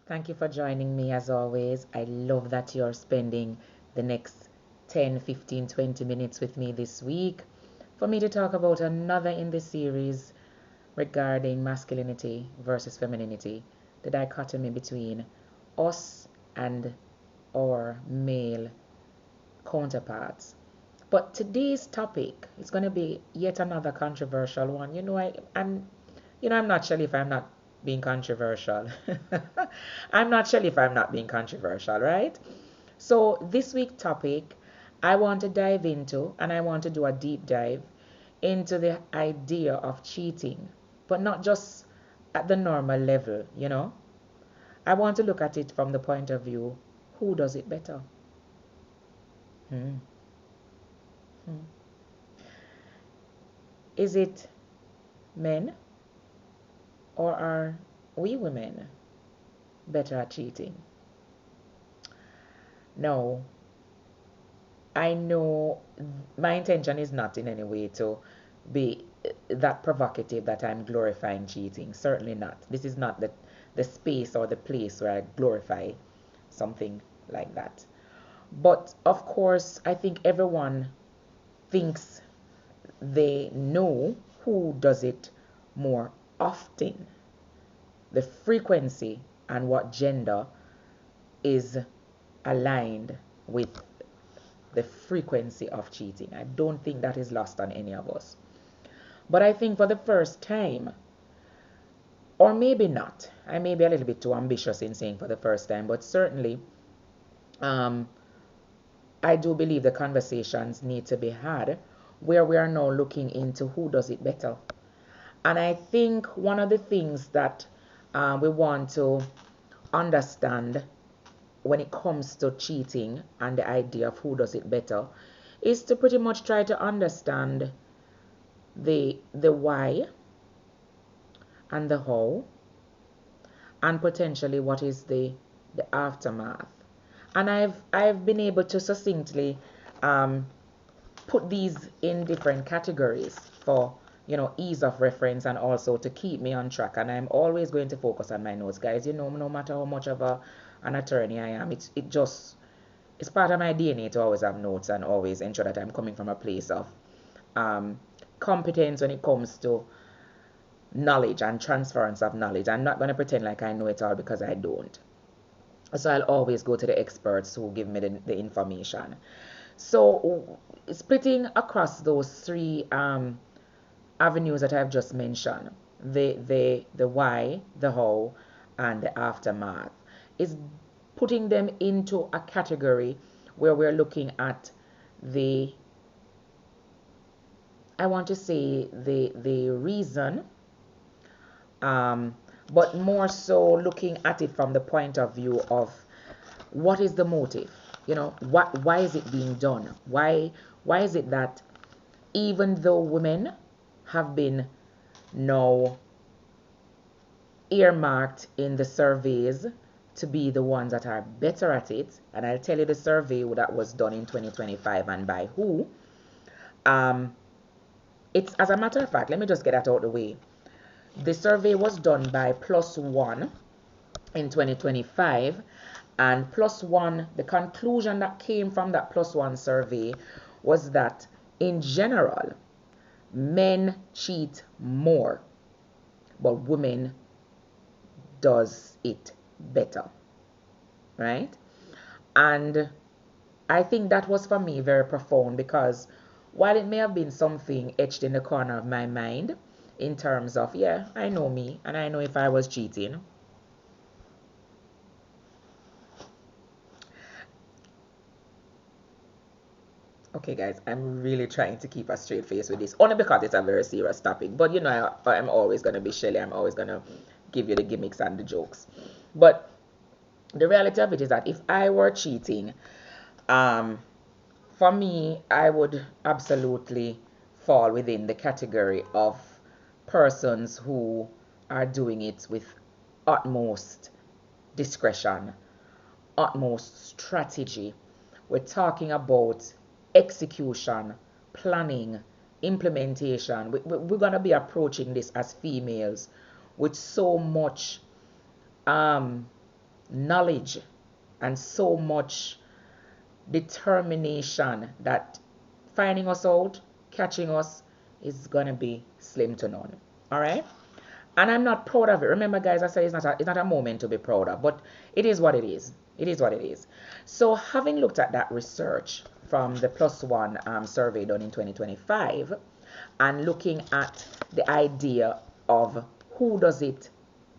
Thank you for joining me as always. I love that you're spending the next 10, 15, 20 minutes with me this week for me to talk about another in the series regarding masculinity versus femininity, the dichotomy between us and our male counterparts. But today's topic is going to be yet another controversial one. I'm not sure if I'm not being controversial. I'm not sure if I'm not being controversial, right? So this week's topic, I want to dive into, and I want to do a deep dive into the idea of cheating, but not just at the normal level. I want to look at it from the point of view, who does it better? Hmm. Hmm. Is it men or are we women better at cheating? No, I know my intention is not in any way to be that provocative that I'm glorifying cheating. Certainly not. This is not the space or the place where I glorify something like that. But of course, I think everyone thinks they know who does it more often, the frequency, and what gender is aligned with the frequency of cheating. I don't think that is lost on any of us. But I think for the first time, or maybe not, I may be a little bit too ambitious in saying for the first time, but certainly um, I do believe the conversations need to be had where we are now looking into who does it better. And I think one of the things that we want to understand when it comes to cheating and the idea of who does it better is to pretty much try to understand the why and the how, and potentially what is the aftermath. And I've been able to succinctly um, put these in different categories for ease of reference and also to keep me on track. And I'm always going to focus on my notes, guys. No matter how much of an attorney I am, it's part of my DNA to always have notes and always ensure that I'm coming from a place of um, competence when it comes to knowledge and transference of knowledge. I'm not going to pretend like I know it all because I don't. So I'll always go to the experts who give me the information. So splitting across those three avenues that I've just mentioned, the why, the how, and the aftermath, is putting them into a category where we're looking at the, I want to say, the reason, um, but more so looking at it from the point of view of what is the motive. Why is it being done? Why is it that even though women have been now earmarked in the surveys to be the ones that are better at it, and I'll tell you the survey that was done in 2025 and by who. It's, as a matter of fact, let me just get that out of the way. The survey was done by Plus One in 2025, and Plus One, the conclusion that came from that Plus One survey was that in general, men cheat more, but women does it better, right? And I think that was for me very profound because while it may have been something etched in the corner of my mind in terms of, yeah, I know me and I know if I was cheating. Okay, guys, I'm really trying to keep a straight face with this, only because it's a very serious topic. But I'm always going to be Shelly. I'm always going to give you the gimmicks and the jokes. But the reality of it is that if I were cheating, um, for me, I would absolutely fall within the category of persons who are doing it with utmost discretion, utmost strategy. We're talking about execution, planning, implementation. We're going to be approaching this as females with so much um, knowledge and so much determination that finding us out, catching us, is gonna be slim to none. All right. And I'm not proud of it. Remember, guys, I said it's not a moment to be proud of, but it is what it is. It is what it is. So, having looked at that research from the Plus One survey done in 2025, and looking at the idea of who does it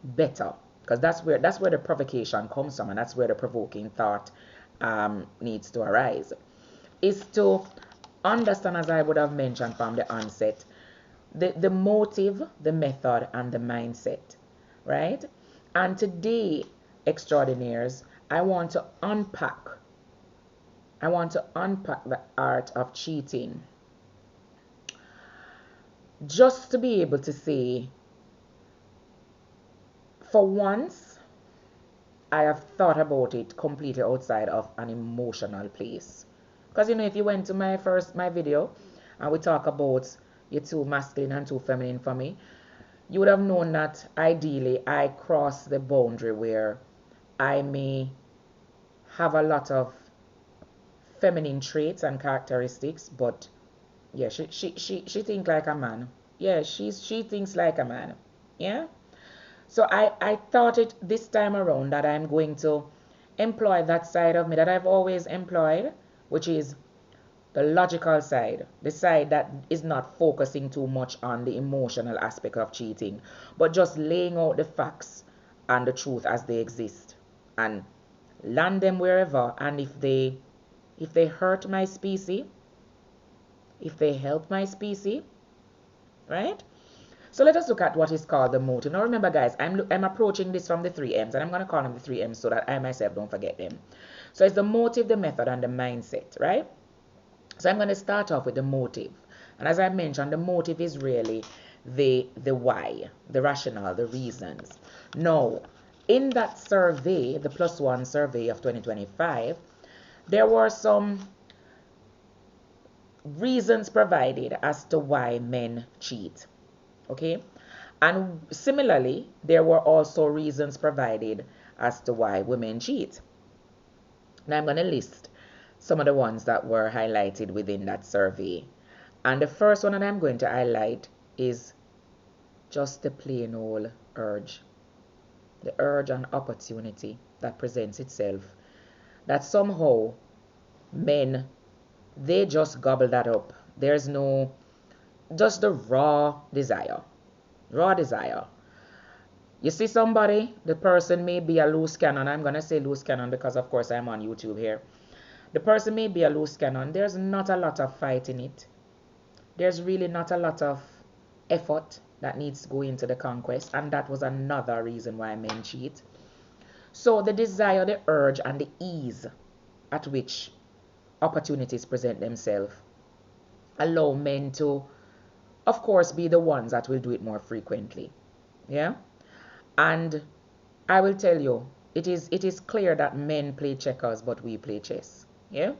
better, because that's where the provocation comes from, and that's where the provoking thought needs to arise, is to understand, as I would have mentioned from the onset, the motive, the method, and the mindset, right? And today, extraordinaires, I want to unpack the art of cheating, just to be able to say, for once, I have thought about it completely outside of an emotional place. Because if you went to my video and we talk about you too masculine and too feminine for me, you would have known that ideally I cross the boundary where I may have a lot of feminine traits and characteristics, but yeah, she thinks like a man. Yeah, she thinks like a man. Yeah. So I thought it this time around that I'm going to employ that side of me that I've always employed, which is the logical side, the side that is not focusing too much on the emotional aspect of cheating, but just laying out the facts and the truth as they exist, and land them wherever. And if they hurt my species, if they help my species, right? So let us look at what is called the motive. Now remember, guys, I'm approaching this from the three M's, and I'm going to call them the three M's so that I myself don't forget them. So it's the motive, the method, and the mindset, right? So I'm going to start off with the motive. And as I mentioned, the motive is really the why, the rationale, the reasons. Now, in that survey, the Plus One survey of 2025, there were some reasons provided as to why men cheat. Okay? And similarly, there were also reasons provided as to why women cheat. Now I'm going to list some of the ones that were highlighted within that survey. And the first one that I'm going to highlight is just the plain old urge. The urge and opportunity that presents itself. That somehow men, they just gobble that up. There's no, just the raw desire. Raw desire. You see somebody, the person may be a loose cannon. I'm going to say loose cannon because, of course, I'm on YouTube here. The person may be a loose cannon. There's not a lot of fight in it. There's really not a lot of effort that needs to go into the conquest. And that was another reason why men cheat. So the desire, the urge, and the ease at which opportunities present themselves allow men to, of course, be the ones that will do it more frequently. Yeah? And I will tell you, it is clear that men play checkers, but we play chess. Yeah?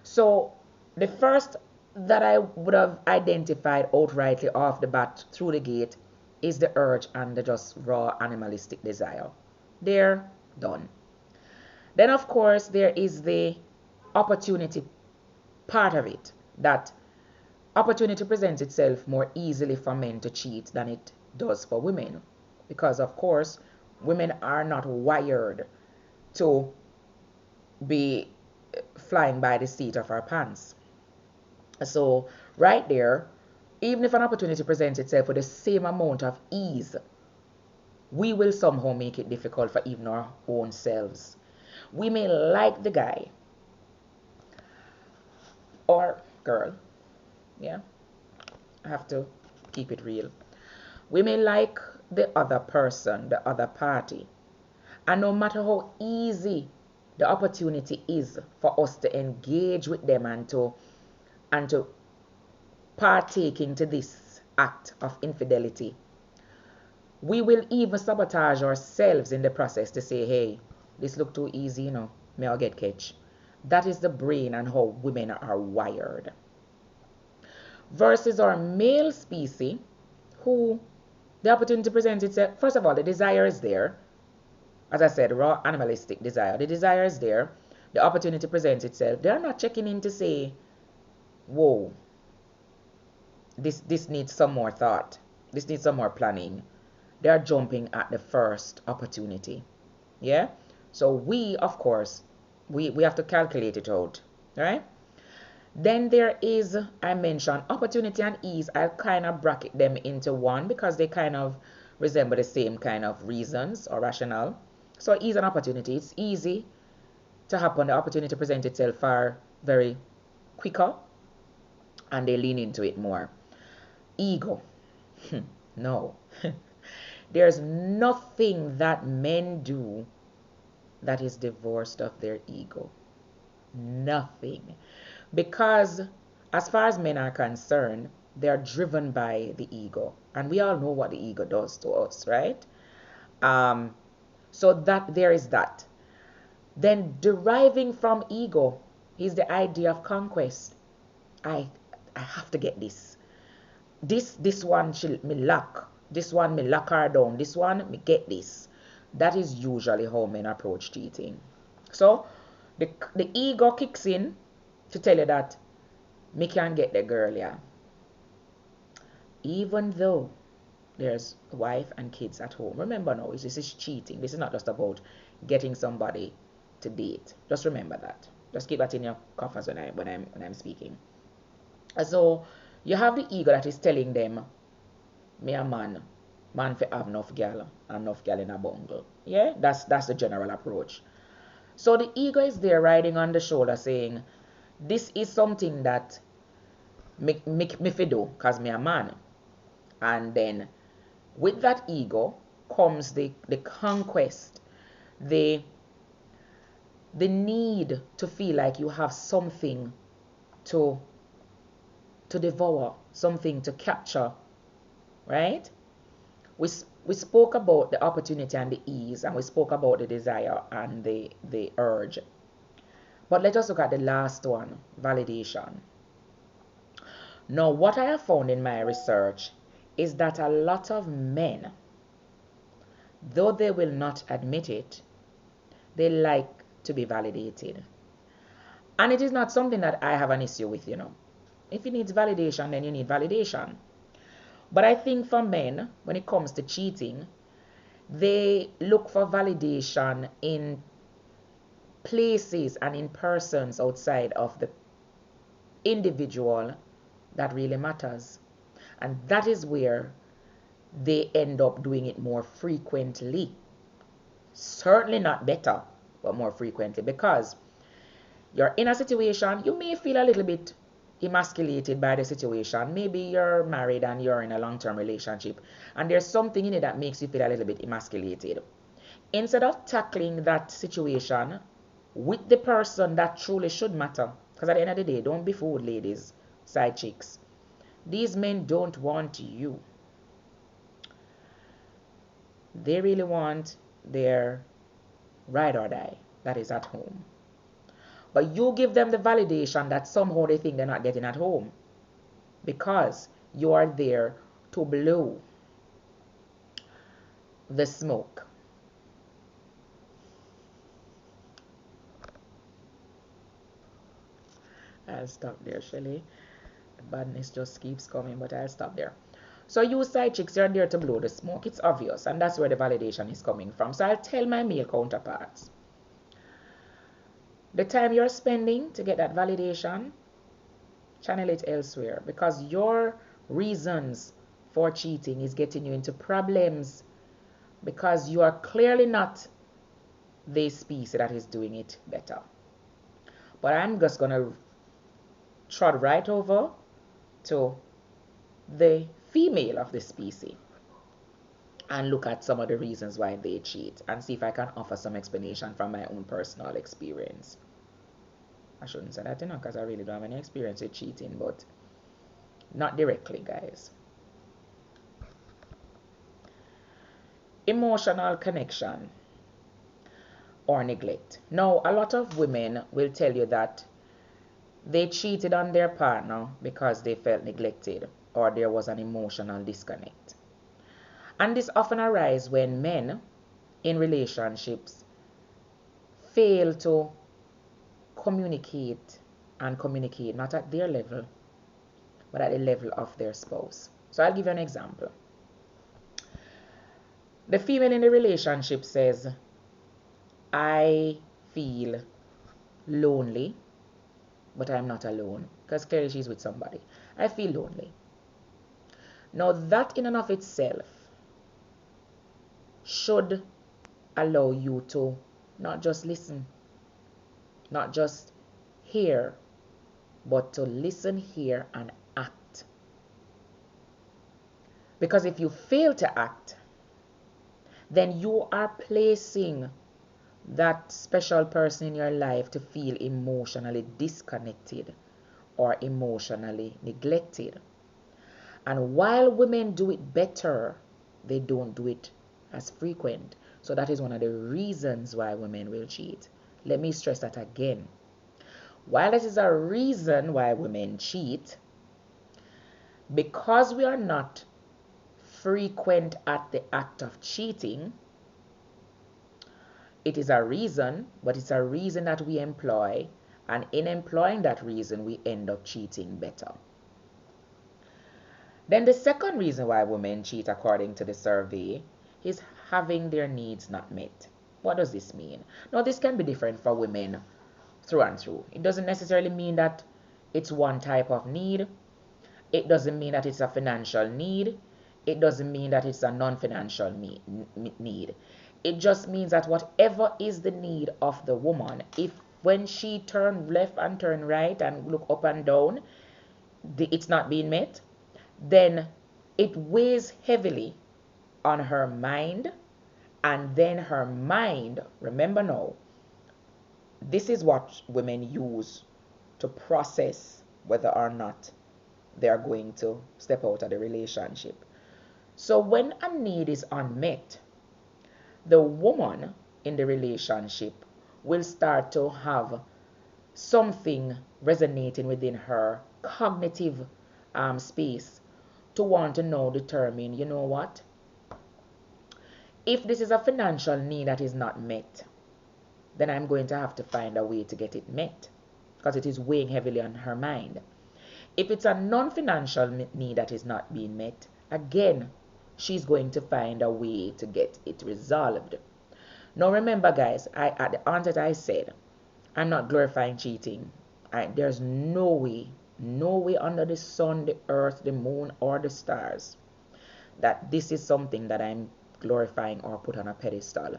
So the first that I would have identified outrightly off the bat through the gate is the urge and the just raw animalistic desire. They're done. Then, of course, there is the opportunity part of it, that opportunity presents itself more easily for men to cheat than it does for women. Because, of course, women are not wired to be flying by the seat of our pants. So, right there, even if an opportunity presents itself with the same amount of ease, we will somehow make it difficult for even our own selves. We may like the guy or girl, yeah, I have to keep it real. We may like the other person, the other party, and no matter how easy the opportunity is for us to engage with them and to partake into this act of infidelity, we will even sabotage ourselves in the process to say, hey, this look too easy, may I get catch. That is the brain and how women are wired. Versus our male species, who the opportunity presents itself. First of all, the desire is there. as I said, raw animalistic desire. The desire is there. The opportunity presents itself. They're not checking in to say, whoa, this needs some more thought. This needs some more planning. They're jumping at the first opportunity. Yeah? So we, of course, we have to calculate it out. Right? Then there is, I mentioned, opportunity and ease. I'll kind of bracket them into one because they kind of resemble the same kind of reasons or rationale. So ease and opportunity. It's easy to happen. The opportunity presents itself far very quicker and they lean into it more. Ego. No. There's nothing that men do that is divorced of their ego. Nothing. Because as far as men are concerned, they're driven by the ego. And we all know what the ego does to us, right? So that there is that. Then deriving from ego is the idea of conquest. I have to get this. This one me lock. This one me lock her down. This one me get this. That is usually how men approach cheating. So the ego kicks in to tell you that me can get the girl, yeah. Even though there's wife and kids at home. Remember now, this is cheating. This is not just about getting somebody to date. Just remember that. Just keep that in your coffers when I'm speaking. So you have the ego that is telling them, me a man for have enough gal in a bungle. Yeah, that's the general approach. So the ego is there riding on the shoulder saying, this is something that me fi do because me a man. And then with that ego comes the conquest, the need to feel like you have something to devour, something to capture, right? We spoke about the opportunity and the ease, and we spoke about the desire and the urge. But let us look at the last one, validation. Now, what I have found in my research is that a lot of men, though they will not admit it, they like to be validated. And it is not something that I have an issue with, you know. If you need validation, then you need validation. But I think for men, when it comes to cheating, they look for validation in places and in persons outside of the individual that really matters. And that is where they end up doing it more frequently. Certainly not better, but more frequently, because you're in a situation, you may feel a little bit emasculated by the situation. Maybe you're married and you're in a long-term relationship, and there's something in it that makes you feel a little bit emasculated. Instead of tackling that situation with the person that truly should matter, because at the end of the day, don't be fooled, ladies, side chicks. These men don't want you. They really want their ride or die that is at home. But you give them the validation that somehow they think they're not getting at home, because you are there to blow the smoke. I'll stop there, Shelly. The badness just keeps coming, but I'll stop there. So you side chicks, you're there to blow the smoke. It's obvious, and that's where the validation is coming from. So I'll tell my male counterparts, the time you're spending to get that validation, channel it elsewhere, because your reasons for cheating is getting you into problems, because you are clearly not the species that is doing it better. But I'm just gonna trot right over to the female of the species and look at some of the reasons why they cheat and see if I can offer some explanation from my own personal experience. I shouldn't say that, you know, because I really don't have any experience with cheating, but not directly, guys. Emotional connection or neglect. Now, a lot of women will tell you that they cheated on their partner because they felt neglected or there was an emotional disconnect. And this often arises when men in relationships fail to communicate and communicate not at their level but at the level of their spouse. So I'll give you an example. The female in the relationship says, I feel lonely, but I'm not alone, because clearly she's with somebody. I feel lonely. Now that in and of itself should allow you to not just listen, not just hear, but to listen, hear, and act. Because if you fail to act, then you are placing that special person in your life to feel emotionally disconnected or emotionally neglected. And while women do it better, they don't do it as frequent. So that is one of the reasons why women will cheat. Let me stress that again. While this is a reason why women cheat, because we are not frequent at the act of cheating, it is a reason, but it's a reason that we employ, and in employing that reason, we end up cheating better. Then the second reason why women cheat, according to the survey, is having their needs not met. What does this mean? Now, this can be different for women through and through. It doesn't necessarily mean that it's one type of need. It doesn't mean that it's a financial need. It doesn't mean that it's a non-financial need. It just means that whatever is the need of the woman, if when she turn left and turn right and look up and down, it's not being met, then it weighs heavily on her mind. And then her mind, remember now, this is what women use to process whether or not they are going to step out of the relationship. So when a need is unmet, the woman in the relationship will start to have something resonating within her cognitive space to want to now determine, you know what? If this is a financial need that is not met, then I'm going to have to find a way to get it met, because it is weighing heavily on her mind. If it's a non-financial need that is not being met, again, she's going to find a way to get it resolved. Now remember, guys, at the onset I said, I'm not glorifying cheating. There's no way under the sun, the earth, the moon, or the stars that this is something that I'm glorifying or put on a pedestal,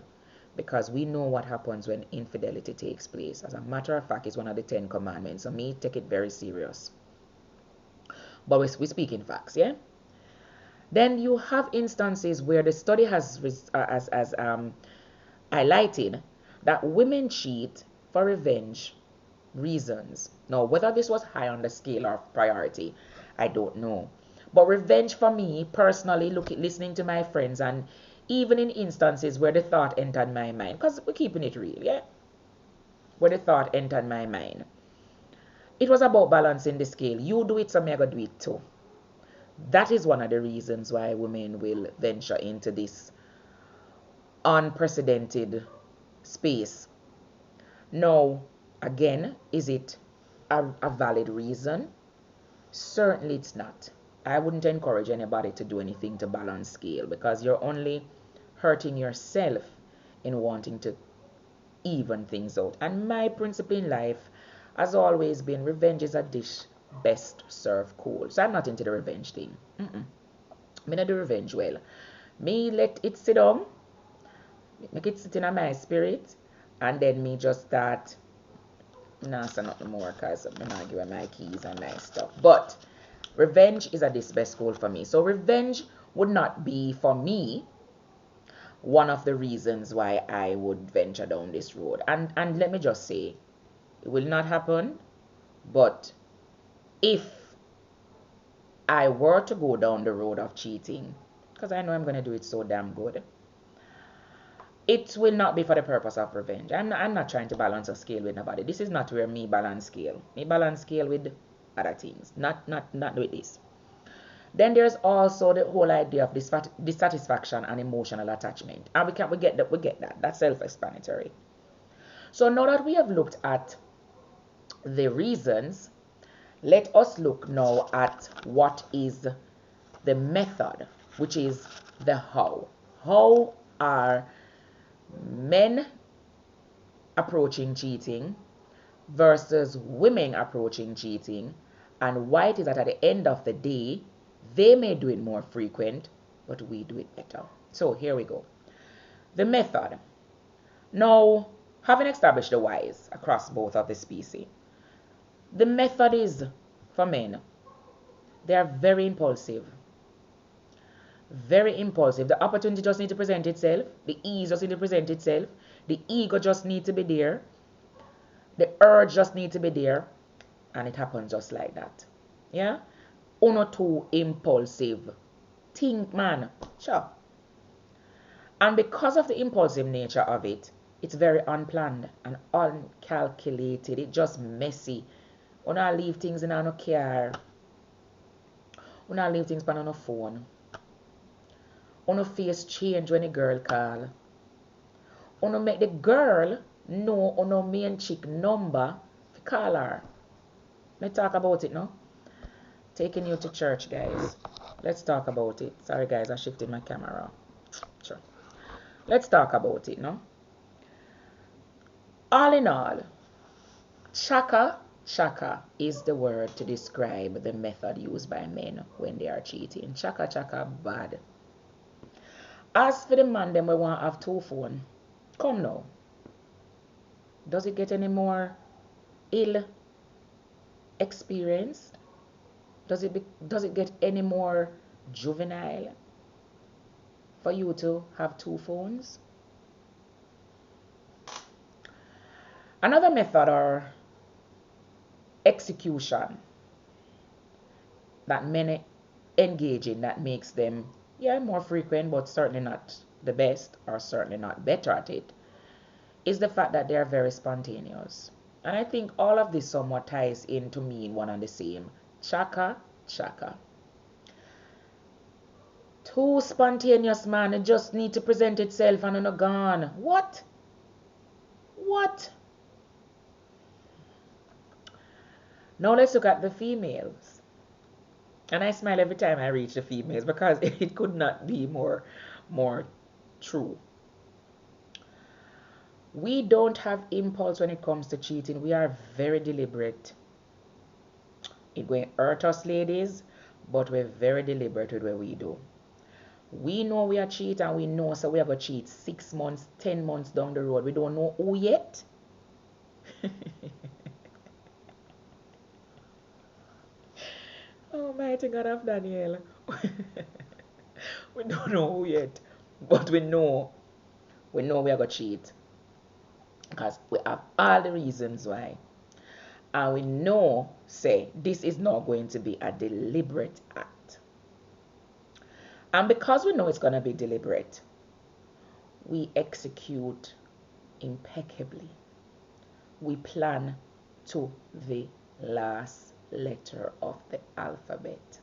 because we know what happens when infidelity takes place. As a matter of fact, it's one of the 10 commandments, so me take it very serious. But we speak in facts, yeah? Then you have instances where the study has highlighted that women cheat for revenge reasons. Now, whether this was high on the scale of priority, I don't know. But revenge for me, personally, listening to my friends, and even in instances where the thought entered my mind, because we're keeping it real, yeah? Where the thought entered my mind, it was about balancing the scale. You do it, so me I gotta do it too. That is one of the reasons why women will venture into this unprecedented space. Now, again, is it a valid reason? Certainly it's not. I wouldn't encourage anybody to do anything to balance scale, because you're only hurting yourself in wanting to even things out. And my principle in life has always been revenge is a dish best served cold. So I'm not into the revenge thing. Me not do revenge well. Me let it sit down, make it sit in my spirit, and then me just start. Nah, so not no more, because I'm not give my keys and my stuff. But revenge is a this best goal for me. So revenge would not be, for me, one of the reasons why I would venture down this road. And let me just say, it will not happen. But if I were to go down the road of cheating, because I know I'm going to do it so damn good, it will not be for the purpose of revenge. I'm not trying to balance a scale with nobody. This is not where me balance scale. Me balance scale with other things, not with this. Then there's also the whole idea of dissatisfaction and emotional attachment. And we get that. That's self-explanatory. So now that we have looked at the reasons, let us look now at what is the method, which is the how. How are men approaching cheating versus women approaching cheating, and why it is that at the end of the day, they may do it more frequent, but we do it better. So here we go. The method. Now, having established the whys across both of the species, the method is for men. They are very impulsive. Very impulsive. The opportunity just needs to present itself. The ease just needs to present itself. The ego just needs to be there. The urge just needs to be there. And it happens just like that. Yeah? Uno too impulsive. Think, man. Sure. And because of the impulsive nature of it, it's very unplanned and uncalculated. It's just messy. Una leave things in our car. Una leave things on our phone. Una face change when a girl call. Una make the girl know una main chick number to call her. Let's talk about it now. Taking you to church, guys. Let's talk about it. Sorry, guys, I shifted my camera. Sure. Let's talk about it now. All in all, shaka is the word to describe the method used by men when they are cheating. Shaka, bad. As for the man, them we want to have two phones. Come now. Does it get any more ill experienced? Does it get any more juvenile for you to have two phones? Another method or execution that men engage in that makes them, more frequent, but certainly not the best or certainly not better at it, is the fact that they are very spontaneous. And I think all of this somewhat ties in to mean one and the same. Chaka. Too spontaneous, man. It just need to present itself and on a gone. What? Now let's look at the females. And I smile every time I reach the females because it could not be more true. We don't have impulse when it comes to cheating. We are very deliberate. It will hurt us, ladies, but we're very deliberate with what we do. We know we are cheat and we know so we are going to cheat 6 months, 10 months down the road. We don't know who yet. Oh, mighty God of Daniel. We don't know who yet, but we know we are going to cheat because we have all the reasons why. And we know, say, this is not going to be a deliberate act. And because we know it's going to be deliberate, we execute impeccably. We plan to the last letter of the alphabet.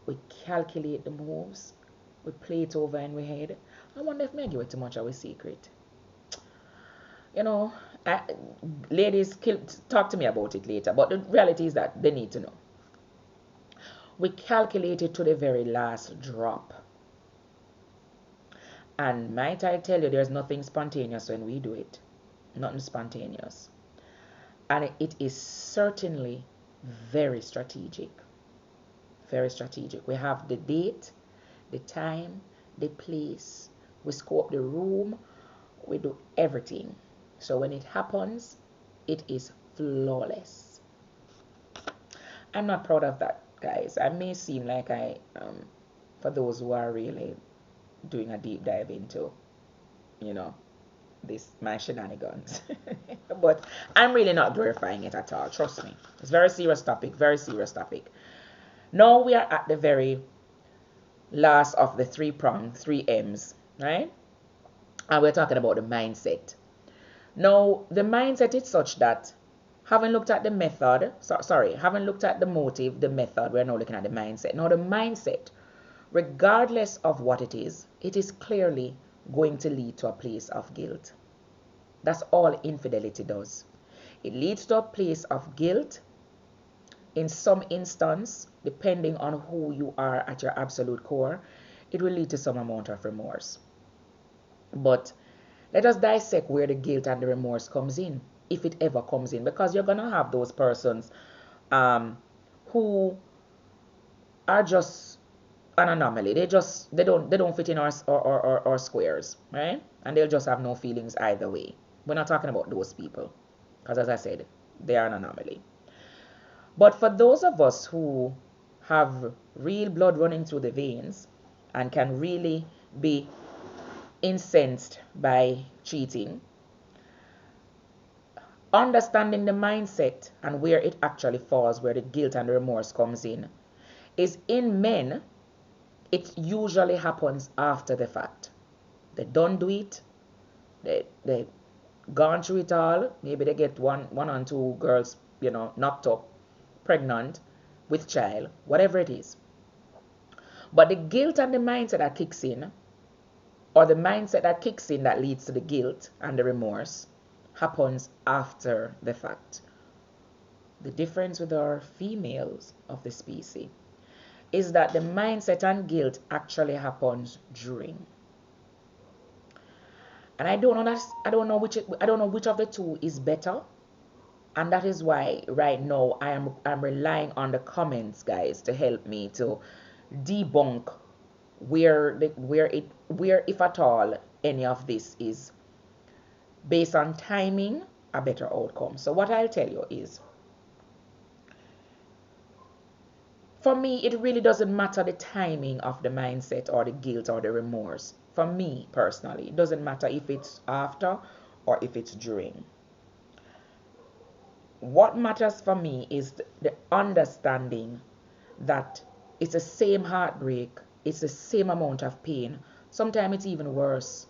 We calculate the moves. We play it over in our head. I wonder if I give it too much of a secret. You know, ladies, talk to me about it later. But the reality is that they need to know. We calculate it to the very last drop. And might I tell you, there's nothing spontaneous when we do it. Nothing spontaneous. And it is certainly very strategic. Very strategic. We have the date, the time, the place. We scope the room. We do everything. So when it happens, it is flawless. I'm not proud of that, guys. I may seem like I, for those who are really doing a deep dive into, my shenanigans. But I'm really not glorifying it at all. Trust me. It's a very serious topic. Very serious topic. Now we are at the very last of the 3 prongs, 3 M's, right? And we're talking about the mindset. Now, the mindset is such that Having looked at the method, having looked at the motive, the method, we're now looking at the mindset. Now, the mindset, regardless of what it is clearly going to lead to a place of guilt. That's all infidelity does. It leads to a place of guilt. In some instance, depending on who you are at your absolute core, it will lead to some amount of remorse. But let us dissect where the guilt and the remorse comes in, if it ever comes in, because you're gonna have those persons who are just an anomaly. They don't fit in our squares, right? And they'll just have no feelings either way. We're not talking about those people, because as I said, they are an anomaly. But for those of us who have real blood running through the veins and can really be incensed by cheating, understanding the mindset and where it actually falls, where the guilt and the remorse comes in, is in men, it usually happens after the fact. They don't do it. They gone through it all. Maybe they get one or two girls, knocked up, pregnant, with child, whatever it is. But the guilt and the mindset that kicks in, or the mindset that kicks in that leads to the guilt and the remorse, happens after the fact. The difference with our females of the species is that the mindset and guilt actually happens during. And I don't know which of the two is better. And that is why right now I'm relying on the comments, guys, to help me to debunk where if at all any of this is based on timing a better outcome. So what I'll tell you is, for me, it really doesn't matter the timing of the mindset or the guilt or the remorse. For me personally, it doesn't matter if it's after or if it's during. What matters for me is the understanding that it's the same heartbreak, it's the same amount of pain. Sometimes it's even worse.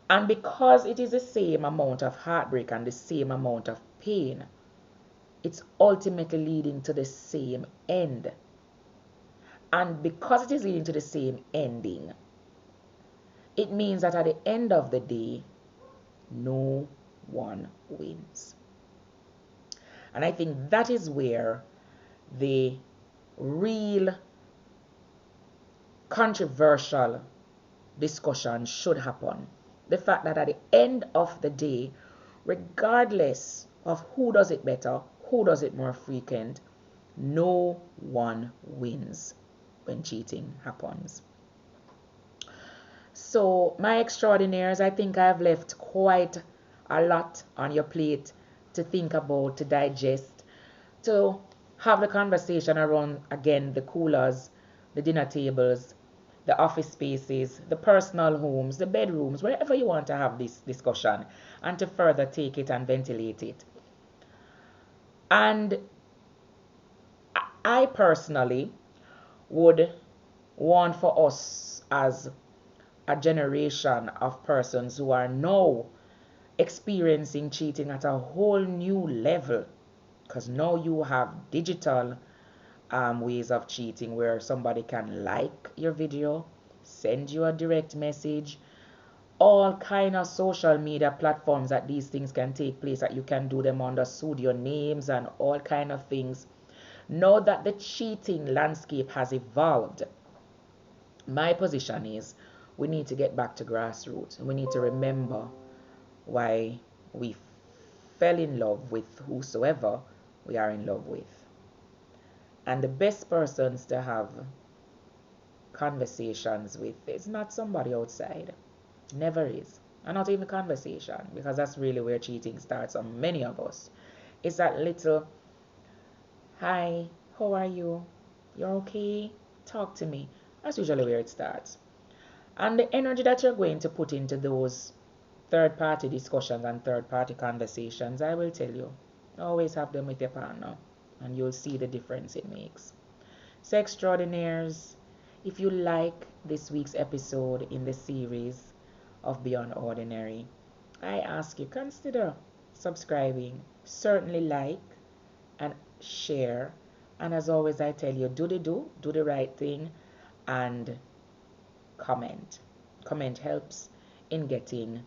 And because it is the same amount of heartbreak and the same amount of pain, it's ultimately leading to the same end. And because it is leading to the same ending, it means that at the end of the day, no one wins. And I think that is where the real controversial discussion should happen. The fact that at the end of the day, regardless of who does it better, who does it more frequent, no one wins when cheating happens. So, my extraordinaires, I think I've left quite a lot on your plate to think about, to digest, to have the conversation around, again, the coolers, the dinner tables, the office spaces, the personal homes, the bedrooms, wherever you want to have this discussion, and to further take it and ventilate it. And I personally would want for us as a generation of persons who are now experiencing cheating at a whole new level, because now you have digital ways of cheating where somebody can like your video, send you a direct message, all kind of social media platforms that these things can take place, that you can do them under studio names and all kind of things. Now that the cheating landscape has evolved, my position is we need to get back to grassroots. We need to remember why we fell in love with whosoever we are in love with. And the best persons to have conversations with is not somebody outside. Never is. And not even conversation, because that's really where cheating starts on many of us. It's that little, hi, how are you? You're okay? Talk to me. That's usually where it starts. And the energy that you're going to put into those third party discussions and third party conversations, I will tell you, always have them with your partner, and you'll see the difference it makes. So, extraordinaires, if you like this week's episode in the series of Beyond Ordinary, I ask you, consider subscribing, certainly like and share. And as always, I tell you, do the right thing, and comment. Comment helps in getting,